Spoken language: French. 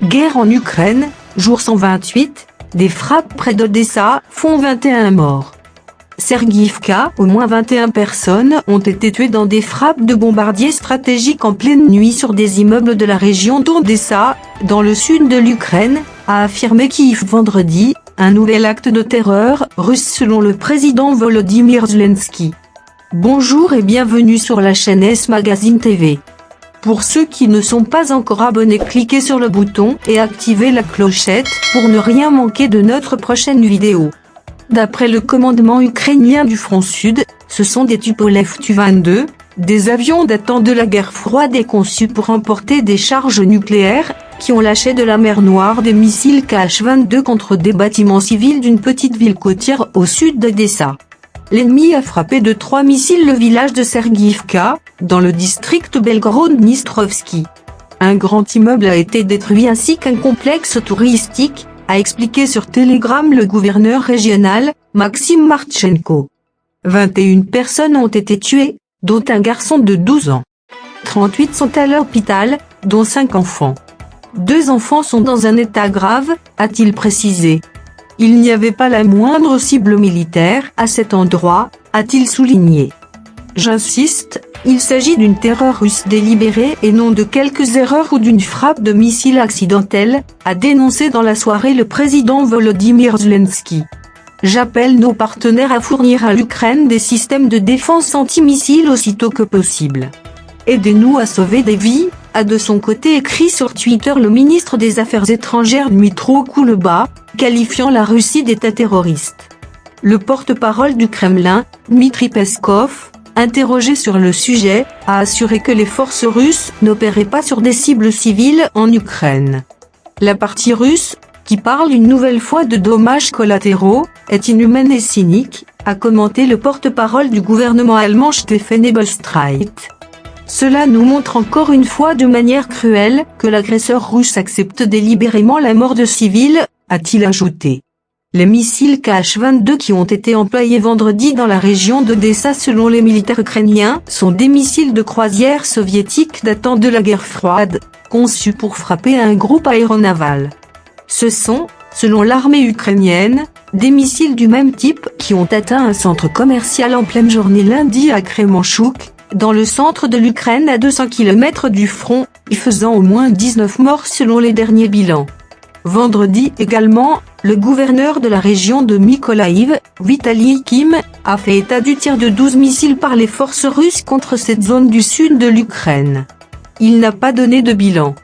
Guerre en Ukraine, jour 128, des frappes près d'Odessa font 21 morts. Serguivka, au moins 21 personnes ont été tuées dans des frappes de bombardiers stratégiques en pleine nuit sur des immeubles de la région d'Odessa, dans le sud de l'Ukraine, a affirmé Kiev vendredi, un nouvel acte de terreur russe selon le président Volodymyr Zelensky. Bonjour et bienvenue sur la chaîne S Magazine TV. Pour ceux qui ne sont pas encore abonnés, cliquez sur le bouton et activez la clochette pour ne rien manquer de notre prochaine vidéo. D'après le commandement ukrainien du front sud, ce sont des Tupolev Tu-22, des avions datant de la guerre froide et conçus pour emporter des charges nucléaires, qui ont lâché de la mer Noire des missiles Kh-22 contre des bâtiments civils d'une petite ville côtière au sud d'Odessa. L'ennemi a frappé de 3 missiles le village de Serguivka, dans le district Belgorod-Dnistrovski. Un grand immeuble a été détruit ainsi qu'un complexe touristique, a expliqué sur Telegram le gouverneur régional, Maxime Marchenko. 21 personnes ont été tuées, dont un garçon de 12 ans. 38 sont à l'hôpital, dont 5 enfants. 2 enfants sont dans un état grave, a-t-il précisé. Il n'y avait pas la moindre cible militaire à cet endroit, a-t-il souligné. J'insiste, il s'agit d'une terreur russe délibérée et non de quelques erreurs ou d'une frappe de missile accidentelle, a dénoncé dans la soirée le président Volodymyr Zelensky. J'appelle nos partenaires à fournir à l'Ukraine des systèmes de défense anti-missiles aussitôt que possible. Aidez-nous à sauver des vies, a de son côté écrit sur Twitter le ministre des Affaires étrangères Dmytro Kuleba, qualifiant la Russie d'État terroriste. Le porte-parole du Kremlin, Dmitry Peskov, interrogé sur le sujet, a assuré que les forces russes n'opéraient pas sur des cibles civiles en Ukraine. La partie russe, qui parle une nouvelle fois de dommages collatéraux, est inhumaine et cynique, a commenté le porte-parole du gouvernement allemand Steffen Hebestreit. Cela nous montre encore une fois de manière cruelle que l'agresseur russe accepte délibérément la mort de civils, a-t-il ajouté. Les missiles Kh-22 qui ont été employés vendredi dans la région d'Odessa selon les militaires ukrainiens sont des missiles de croisière soviétiques datant de la guerre froide, conçus pour frapper un groupe aéronaval. Ce sont, selon l'armée ukrainienne, des missiles du même type qui ont atteint un centre commercial en pleine journée lundi à Kremenchuk, dans le centre de l'Ukraine à 200 km du front, y faisant au moins 19 morts selon les derniers bilans. Vendredi également, le gouverneur de la région de Mykolaïv, Vitaly Kim, a fait état du tir de 12 missiles par les forces russes contre cette zone du sud de l'Ukraine. Il n'a pas donné de bilan.